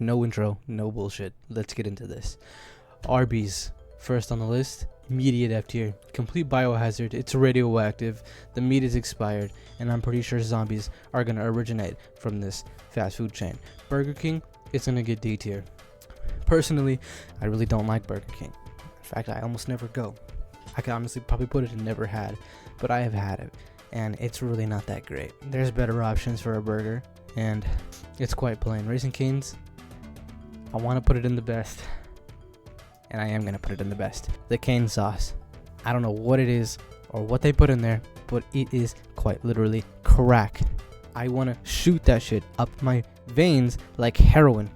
no intro, no bullshit. Let's get into this. Arby's, first on the list. Immediate F tier. Complete biohazard. It's radioactive. The meat is expired. And I'm pretty sure zombies are going to originate from this fast food chain. Burger King, it's going to get D tier. Personally, I really don't like Burger King. In fact, I almost never go. I could honestly probably put it in never had, but I have had it, and it's really not that great. There's better options for a burger, and it's quite plain. Raising Cane's, I want to put it in the best, and I am going to put it in the best. The cane sauce. I don't know what it is or what they put in there, but it is quite literally crack. I want to shoot that shit up my veins like heroin.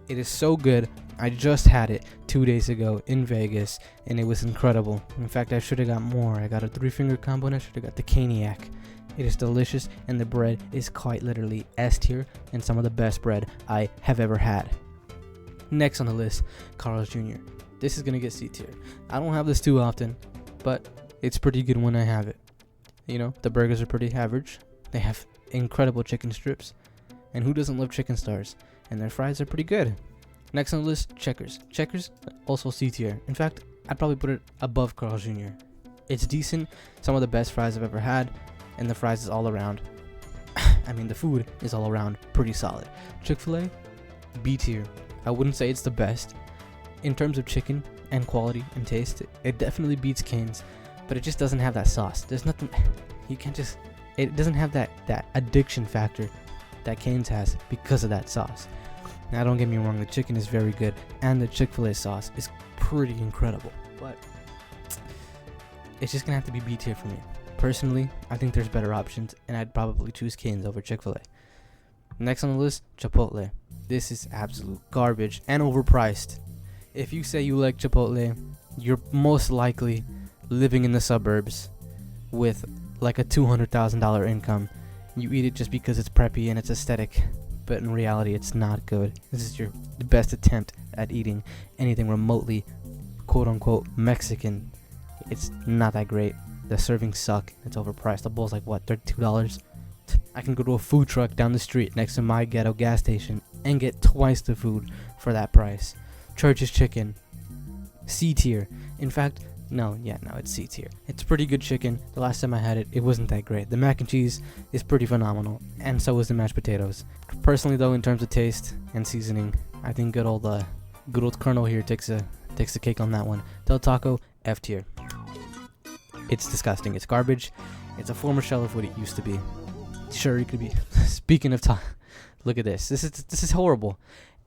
It is so good. I just had it 2 days ago in Vegas, and it was incredible. In fact, I should have got more. I got a 3-finger combo, and I should have got the Caniac. It is delicious, and the bread is quite literally S tier and some of the best bread I have ever had. Next on the list, Carl's Jr. This is going to get C tier. I don't have this too often, but it's pretty good when I have it. You know, the burgers are pretty average. They have incredible chicken strips, and who doesn't love chicken stars? And their fries are pretty good. Next on the list, Checkers. Checkers, also C tier. In fact, I'd probably put it above Carl's Jr. It's decent, some of the best fries I've ever had, and the fries is all around. The food is all around pretty solid. Chick-fil-A, B tier. I wouldn't say it's the best. In terms of chicken and quality and taste, it definitely beats Cane's, but it just doesn't have that sauce. There's nothing, it doesn't have that addiction factor that Cane's has because of that sauce. Now, don't get me wrong, the chicken is very good, and the Chick-fil-A sauce is pretty incredible, but it's just gonna have to be B tier for me. Personally, I think there's better options, and I'd probably choose Cane's over Chick-fil-A. Next on the list, Chipotle. This is absolute garbage and overpriced. If you say you like Chipotle, you're most likely living in the suburbs with like a $200,000 income. You eat it just because it's preppy and it's aesthetic, but in reality it's not good. This is your best attempt at eating anything remotely quote-unquote Mexican. It's not that great. The servings suck. It's overpriced. The bowl's like what, $32? I can go to a food truck down the street next to my ghetto gas station and get twice the food for that price. Church's Chicken, C tier. In fact, no, it's C tier. It's pretty good chicken. The last time I had it, it wasn't that great. The mac and cheese is pretty phenomenal, and so is the mashed potatoes. Personally, though, in terms of taste and seasoning, I think good old Colonel here takes the cake on that one. Del Taco, F tier. It's disgusting. It's garbage. It's a former shell of what it used to be. Sure, it could be. Speaking of look at this. This is horrible.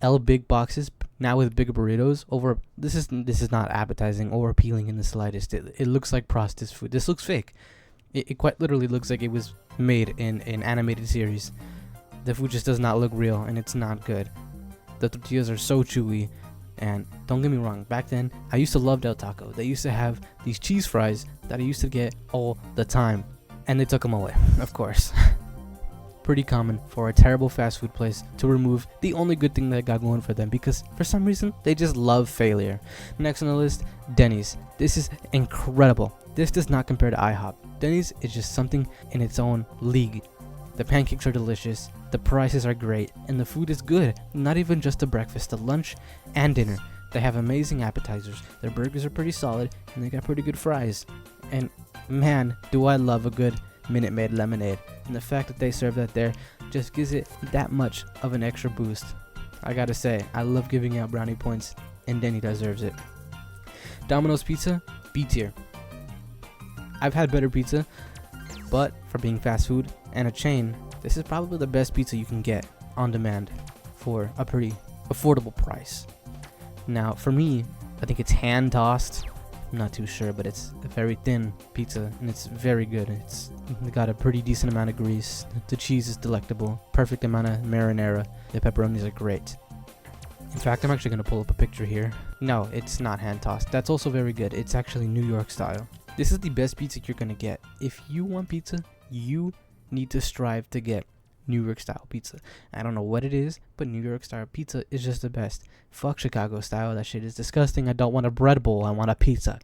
L big boxes now with bigger burritos over. This is not appetizing or appealing in the slightest. It looks like processed food. This looks fake. It quite literally looks like it was made in an animated series. The food just does not look real, and it's not good. The tortillas are so chewy, and don't get me wrong, back then I used to love Del Taco. They used to have these cheese fries that I used to get all the time, and they took them away, of course. Pretty common for a terrible fast food place to remove the only good thing that got going for them, because for some reason they just love failure. Next on the list, Denny's. This is incredible. This does not compare to IHOP. Denny's is just something in its own league. The pancakes are delicious, the prices are great, and the food is good. Not even just the breakfast, the lunch and dinner. They have amazing appetizers, their burgers are pretty solid, and they got pretty good fries. And man, do I love a good Minute Maid lemonade, and the fact that they serve that there just gives it that much of an extra boost. I gotta say, I love giving out brownie points, and Denny deserves it. Domino's Pizza, B tier. I've had better pizza, but for being fast food and a chain, this is probably the best pizza you can get on demand for a pretty affordable price. Now, for me, I think it's hand tossed. I'm not too sure, but it's a very thin pizza, and it's very good. It's got a pretty decent amount of grease. The cheese is delectable. Perfect amount of marinara. The pepperonis are great. In fact, I'm actually going to pull up a picture here. No, it's not hand tossed. That's also very good. It's actually New York style. This is the best pizza you're going to get. If you want pizza, you need to strive to get New York style pizza. I don't know what it is, but New York style pizza is just the best. Fuck Chicago style. That shit is disgusting. I don't want a bread bowl. I want a pizza.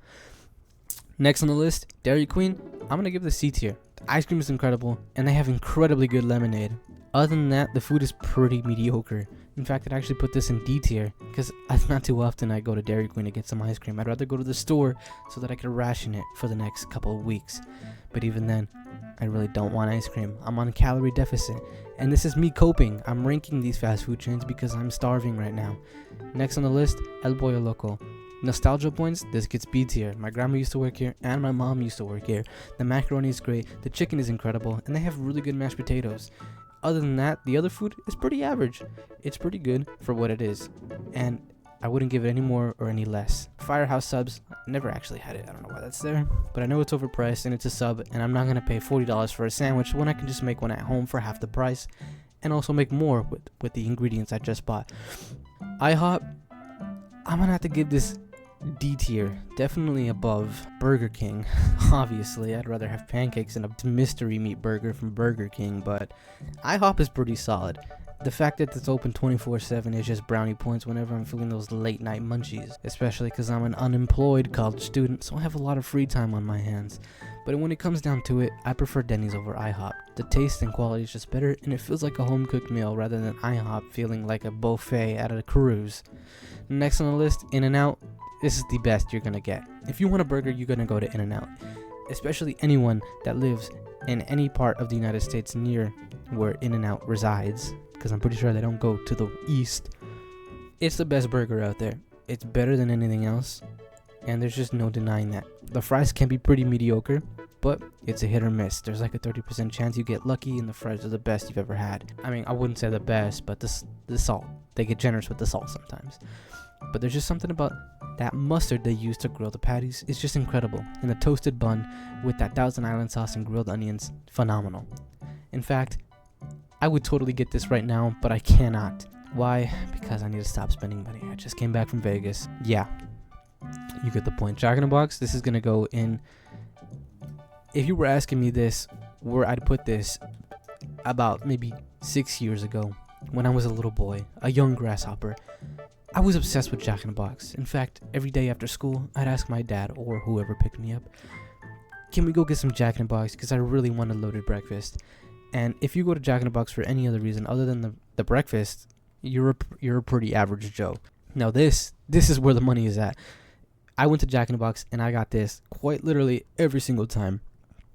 Next on the list, Dairy Queen. I'm going to give the C tier. Ice cream is incredible, and they have incredibly good lemonade. Other than that, the food is pretty mediocre. In fact, I'd actually put this in D tier, because it's not too often I go to Dairy Queen to get some ice cream. I'd rather go to the store so that I could ration it for the next couple of weeks. But even then, I really don't want ice cream. I'm on a calorie deficit, and this is me coping. I'm ranking these fast food chains because I'm starving right now. Next on the list, El Pollo Loco. Nostalgia points, this gets B tier. My grandma used to work here, and my mom used to work here. The macaroni is great, the chicken is incredible, and they have really good mashed potatoes. Other than that, the other food is pretty average. It's pretty good for what it is, and I wouldn't give it any more or any less. Firehouse subs, never actually had it. I don't know why that's there, but I know it's overpriced and it's a sub, and I'm not gonna pay $40 for a sandwich when I can just make one at home for half the price, and also make more with the ingredients I just bought. IHOP, I'm gonna have to give this D tier, definitely above Burger King. Obviously, I'd rather have pancakes than a mystery meat burger from Burger King, but IHOP is pretty solid. The fact that it's open 24/7 is just brownie points whenever I'm feeling those late night munchies, especially because I'm an unemployed college student, so I have a lot of free time on my hands. But when it comes down to it, I prefer Denny's over IHOP. The taste and quality is just better, and it feels like a home cooked meal rather than IHOP feeling like a buffet at a cruise. Next on the list, In-N-Out. This is the best you're gonna get. If you want a burger, you're gonna go to In-N-Out. Especially anyone that lives in any part of the United States near where In-N-Out resides, because I'm pretty sure they don't go to the east. It's the best burger out there. It's better than anything else, and there's just no denying that. The fries can be pretty mediocre, but it's a hit or miss. There's like a 30% chance you get lucky and the fries are the best you've ever had. I mean, I wouldn't say the best, but the salt. They get generous with the salt sometimes. But there's just something about that mustard they use to grill the patties. It's just incredible. And the toasted bun with that Thousand Island sauce and grilled onions, phenomenal. In fact, I would totally get this right now, but I cannot. Why? Because I need to stop spending money. I just came back from Vegas. Yeah, you get the point. Jack in the Box, this is going to go in. If you were asking me this, where I'd put this about maybe 6 years ago, when I was a little boy, a young grasshopper, I was obsessed with Jack in the Box. In fact, every day after school, I'd ask my dad or whoever picked me up, can we go get some Jack in the Box? Because I really want a loaded breakfast. And if you go to Jack in the Box for any other reason other than the breakfast, you're a pretty average Joe. Now this is where the money is at. I went to Jack in the Box and I got this quite literally every single time.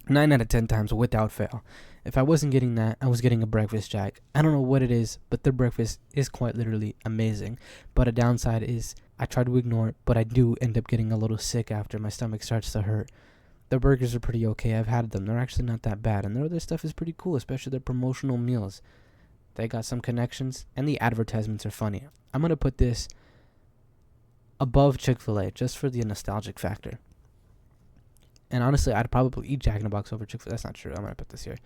9 out of 10 times without fail. If I wasn't getting that, I was getting a breakfast Jack. I don't know what it is, but their breakfast is quite literally amazing. But a downside is I try to ignore it, but I do end up getting a little sick after. My stomach starts to hurt. The burgers are pretty okay. I've had them. They're actually not that bad. And their other stuff is pretty cool, especially their promotional meals. They got some connections, and the advertisements are funny. I'm going to put this above Chick-fil-A just for the nostalgic factor. And honestly, I'd probably eat Jack in the Box over Chick-fil-A. That's not true. I'm going to put this here.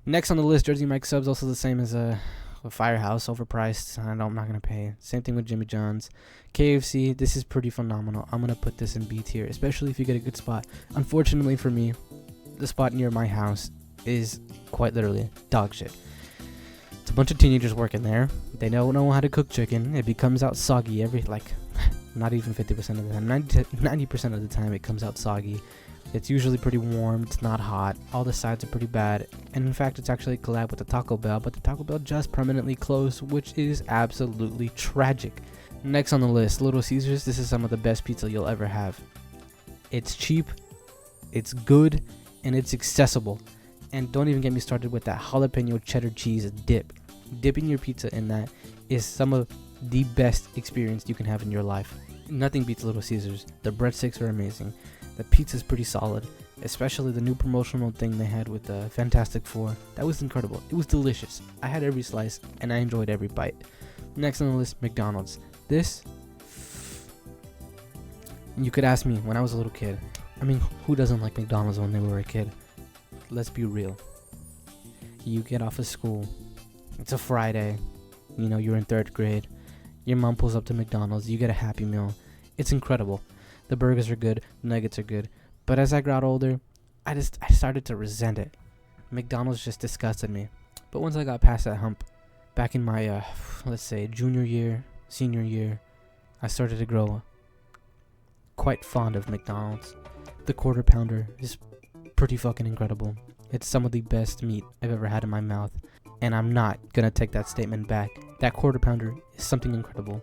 Next on the list, Jersey Mike subs, also the same as a Firehouse, overpriced. I'm not going to pay. Same thing with Jimmy John's. KFC, this is pretty phenomenal. I'm going to put this in B tier, especially if you get a good spot. Unfortunately for me, the spot near my house is quite literally dog shit. It's a bunch of teenagers working there. They don't know how to cook chicken. It becomes out soggy not even 50% of the time. 90% of the time it comes out soggy. It's usually pretty warm. It's not hot. All the sides are pretty bad. And in fact, it's actually a collab with the Taco Bell, but the Taco Bell just permanently closed, which is absolutely tragic. Next on the list, Little Caesars. This is some of the best pizza you'll ever have. It's cheap, it's good, and it's accessible. And don't even get me started with that jalapeno cheddar cheese dip. Dipping your pizza in that is some of the best experience you can have in your life. Nothing beats Little Caesars. The breadsticks are amazing. The pizza's pretty solid, especially the new promotional thing they had with the Fantastic Four. That was incredible. It was delicious. I had every slice, and I enjoyed every bite. Next on the list, McDonald's. This, you could ask me when I was a little kid. I mean, who doesn't like McDonald's when they were a kid? Let's be real. You get off of school. It's a Friday. You know, you're in 3rd grade. Your mom pulls up to McDonald's. You get a Happy Meal. It's incredible. The burgers are good, the nuggets are good. But as I got older, I started to resent it. McDonald's just disgusted me. But once I got past that hump, back in my, let's say, junior year, senior year, I started to grow quite fond of McDonald's. The Quarter Pounder is pretty fucking incredible. It's some of the best meat I've ever had in my mouth. And I'm not gonna take that statement back. That quarter pounder is something incredible.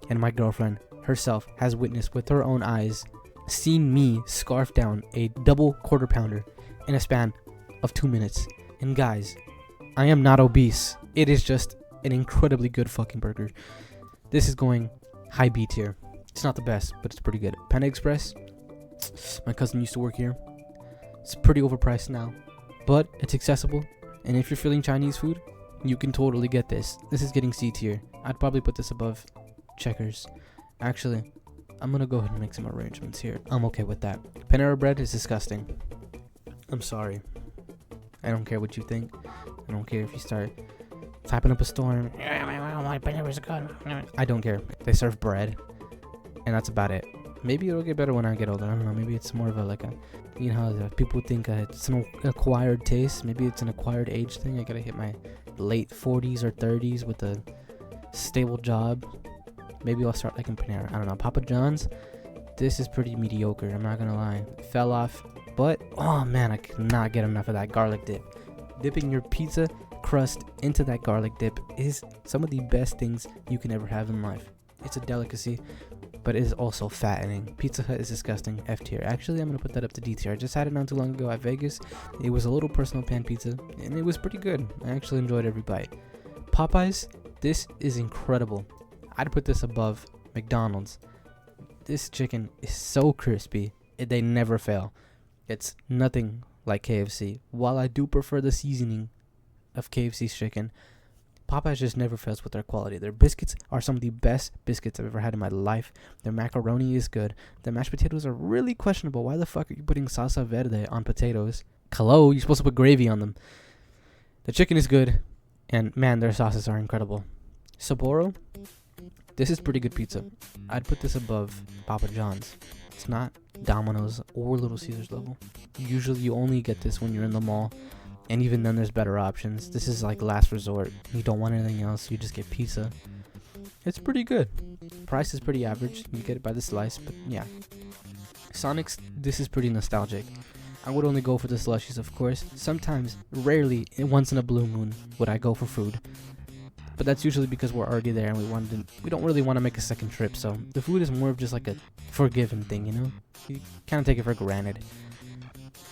And my girlfriend herself has witnessed with her own eyes, seen me scarf down a double quarter pounder in a span of 2 minutes. And guys, I am not obese. It is just an incredibly good fucking burger. This is going high B tier. It's not the best, but it's pretty good. Panda Express, my cousin used to work here. It's pretty overpriced now, but it's accessible. And if you're feeling Chinese food, you can totally get this. This is getting C tier. I'd probably put this above Checkers. Actually, I'm gonna go ahead and make some arrangements here. I'm okay with that. Panera bread is disgusting. I'm sorry. I don't care what you think. I don't care if you start typing up a storm. I don't care. They serve bread, and that's about it. Maybe it'll get better when I get older. I don't know. Maybe it's more of a you know how people think it's an acquired taste. Maybe it's an acquired age thing. I gotta hit my late 40s or 30s with a stable job. Maybe I'll start liking Panera. I don't know. Papa John's, this is pretty mediocre. I'm not gonna lie. It fell off, but oh man, I cannot get enough of that garlic dip. Dipping your pizza crust into that garlic dip is some of the best things you can ever have in life. It's a delicacy, but it is also fattening. Pizza Hut is disgusting. F tier. Actually, I'm gonna put that up to D tier. I just had it not too long ago at Vegas. It was a little personal pan pizza, and it was pretty good. I actually enjoyed every bite. Popeyes, this is incredible. I'd put this above McDonald's. This chicken is so crispy. They never fail. It's nothing like KFC. While I do prefer the seasoning of KFC's chicken, Popeyes just never fails with their quality. Their biscuits are some of the best biscuits I've ever had in my life. Their macaroni is good. Their mashed potatoes are really questionable. Why the fuck are you putting salsa verde on potatoes? Hello, you're supposed to put gravy on them. The chicken is good, and man, their sauces are incredible. Sapporo, this is pretty good pizza. I'd put this above Papa John's. It's not Domino's or Little Caesars level. Usually you only get this when you're in the mall. And even then, there's better options. This is like last resort. You don't want anything else. You just get pizza. It's pretty good. Price is pretty average. You get it by the slice, but yeah. Sonic's, this is pretty nostalgic. I would only go for the slushies, of course. Sometimes, rarely, once in a blue moon, would I go for food. But that's usually because we're already there and we don't really want to make a second trip. So the food is more of just like a forgiven thing, you know? You kind of take it for granted.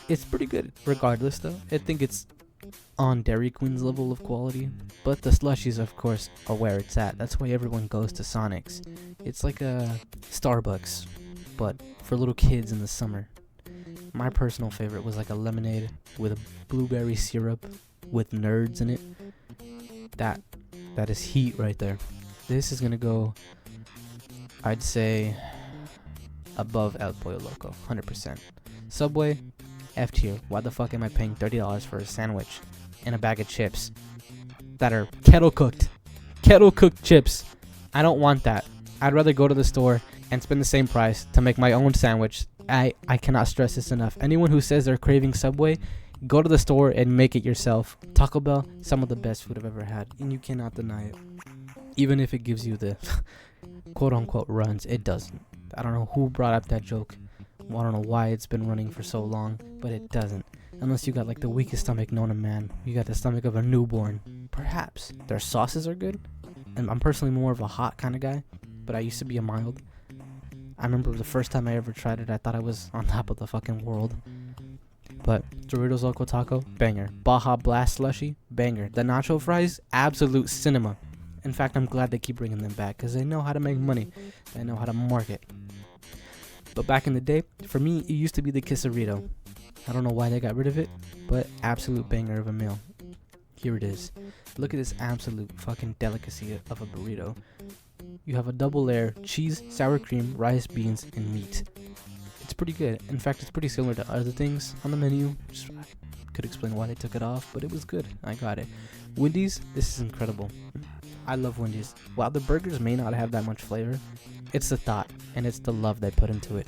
It's pretty good regardless though. I think it's on Dairy Queen's level of quality. But the slushies, of course, are where it's at. That's why everyone goes to Sonic's. It's like a Starbucks, but for little kids in the summer. My personal favorite was like a lemonade with a blueberry syrup with nerds in it. That is heat right there. This is gonna go, I'd say, above El Pollo Loco, 100%. Subway, F tier. Why the fuck am I paying $30 for a sandwich and a bag of chips that are kettle cooked chips? I don't want that. I'd rather go to the store and spend the same price to make my own sandwich. I cannot stress this enough. Anyone who says they're craving Subway, go to the store and make it yourself. Taco Bell, some of the best food I've ever had, and you cannot deny it. Even if it gives you the quote-unquote runs, it doesn't. I don't know who brought up that joke. I don't know why it's been running for so long, but it doesn't. Unless you got like the weakest stomach known to man. You got the stomach of a newborn. Perhaps. Their sauces are good. And I'm personally more of a hot kind of guy, but I used to be a mild. I remember the first time I ever tried it, I thought I was on top of the fucking world. But Doritos Loco Taco, banger. Baja Blast Slushy, banger. The nacho fries, absolute cinema. In fact, I'm glad they keep bringing them back because they know how to make money. They know how to market. But back in the day, for me, it used to be the Quesarito. I don't know why they got rid of it, but absolute banger of a meal. Here it is. Look at this absolute fucking delicacy of a burrito. You have a double layer, cheese, sour cream, rice, beans, and meat. It's pretty good. In fact, it's pretty similar to other things on the menu. Just, I could explain why they took it off, but it was good. I got it. Wendy's, this is incredible. I love Wendy's. While the burgers may not have that much flavor, it's the thought and it's the love they put into it.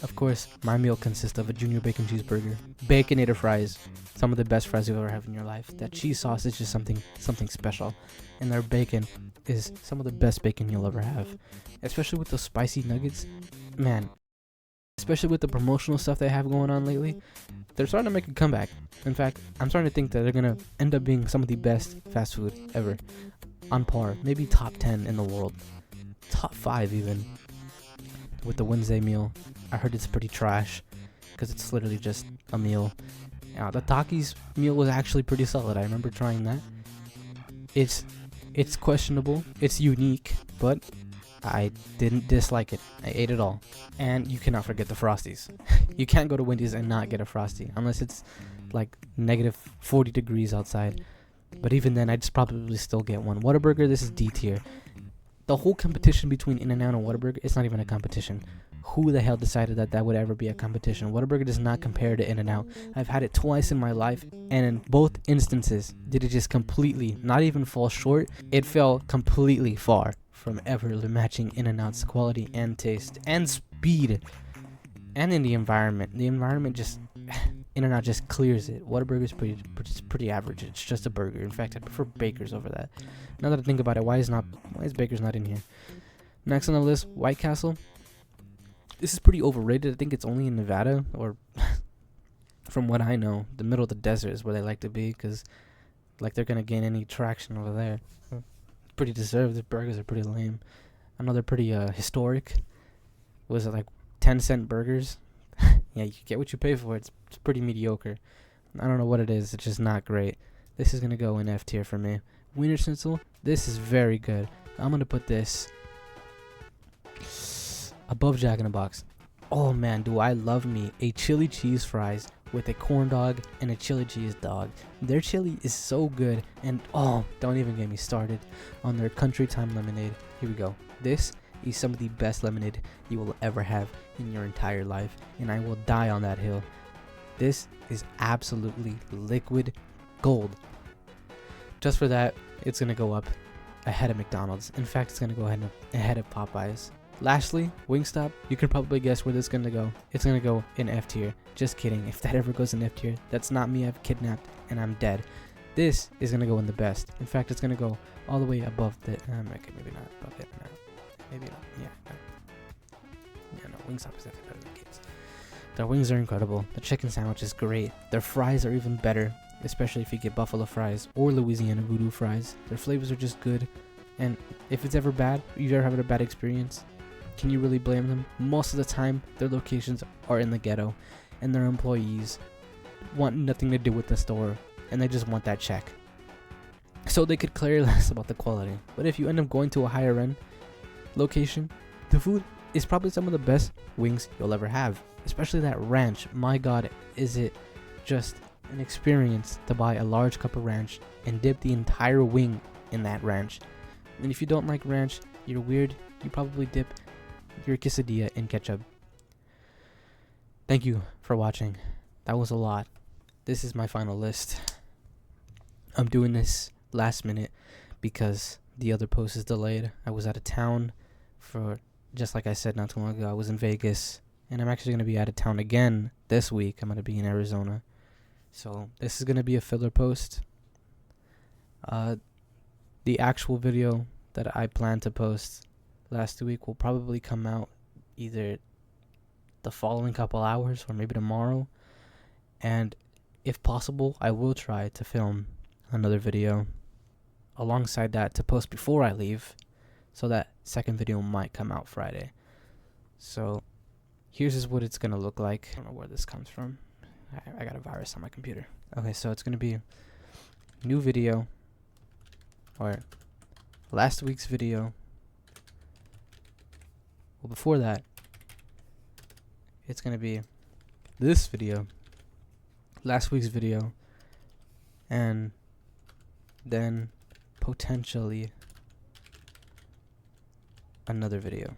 Of course, my meal consists of a junior bacon cheeseburger, baconator fries, some of the best fries you'll ever have in your life. That cheese sauce is just something special, and their bacon is some of the best bacon you'll ever have, especially with those spicy nuggets. Man, especially with the promotional stuff they have going on lately. They're starting to make a comeback. In fact, I'm starting to think that they're gonna end up being some of the best fast food ever, on par, maybe top 10 in the world, top 5 even. With the Wednesday meal, I heard it's pretty trash because it's literally just a meal. The Takis meal was actually pretty solid. I remember trying that. It's questionable. It's unique, but I didn't dislike it. I ate it all. And you cannot forget the Frosties. You can't go to Wendy's and not get a Frosty unless it's like negative 40 degrees outside. But even then, I'd just probably still get one. Whataburger, this is D tier. The whole competition between In-N-Out and Whataburger, it's not even a competition. Who the hell decided that that would ever be a competition? Whataburger does not compare to In-N-Out. I've had it twice in my life, and in both instances, did it just completely, not even fall short, it fell completely far from ever matching In-N-Out's quality and taste and speed. And in the environment. The environment just, In-N-Out just clears it. Whataburger is pretty average. It's just a burger. In fact, I prefer Baker's over that. Now that I think about it, why is Baker's not in here? Next on the list, White Castle. This is pretty overrated. I think it's only in Nevada, or from what I know, the middle of the desert is where they like to be, because like they're gonna gain any traction over there. Pretty deserved. The burgers are pretty lame. Another pretty historic. Was it like 10-cent burgers? Yeah, you get what you pay for. It's pretty mediocre. I don't know what it is. It's just not great. This is gonna go in F tier for me. Wiener Schnitzel. This is very good. I'm gonna put this above Jack in the Box. Oh man, do I love me a chili cheese fries with a corn dog and a chili cheese dog. Their chili is so good, and oh, don't even get me started on their Country Time lemonade. Here we go. This is some of the best lemonade you will ever have in your entire life, and I will die on that hill. This is absolutely liquid gold. Just for that, it's gonna go up ahead of McDonald's. In fact, it's gonna go ahead of Popeyes. Lastly, Wingstop. You can probably guess where this is gonna go. It's gonna go in F tier. Just kidding. If that ever goes in F tier, that's not me. I've kidnapped and I'm dead. This is gonna go in the best. In fact, it's gonna go all the way above the. Okay, maybe not above it. No, maybe not. Yeah, no. Wingstop is definitely better than Kids. Their wings are incredible. The chicken sandwich is great. Their fries are even better, especially if you get buffalo fries or Louisiana voodoo fries. Their flavors are just good. And if it's ever bad, you've ever had a bad experience, can you really blame them? Most of the time, their locations are in the ghetto, and their employees want nothing to do with the store, and they just want that check. So they could care less about the quality. But if you end up going to a higher end location, the food is probably some of the best wings you'll ever have. Especially that ranch. My God, is it just an experience to buy a large cup of ranch and dip the entire wing in that ranch. And if you don't like ranch, you're weird. You probably dip your quesadilla in ketchup. Thank you for watching. That was a lot. This is my final list. I'm doing this last minute because the other post is delayed. I was out of town for, just like I said not too long ago, I was in Vegas, and I'm actually going to be out of town again this week. I'm going to be in Arizona. So this is going to be a filler post. The actual video that I plan to post last week will probably come out either the following couple hours or maybe tomorrow. And if possible, I will try to film another video alongside that to post before I leave, so that second video might come out Friday. So here's just what it's gonna look like. I don't know where this comes from. I got a virus on my computer. Okay, so it's gonna be new video, or last week's video. Well, before that, it's gonna be this video, last week's video, and then potentially another video.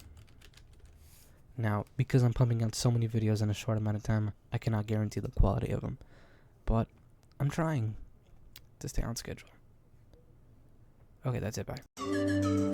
Now, because I'm pumping out so many videos in a short amount of time, I cannot guarantee the quality of them, but I'm trying to stay on schedule. Okay, that's it. Bye.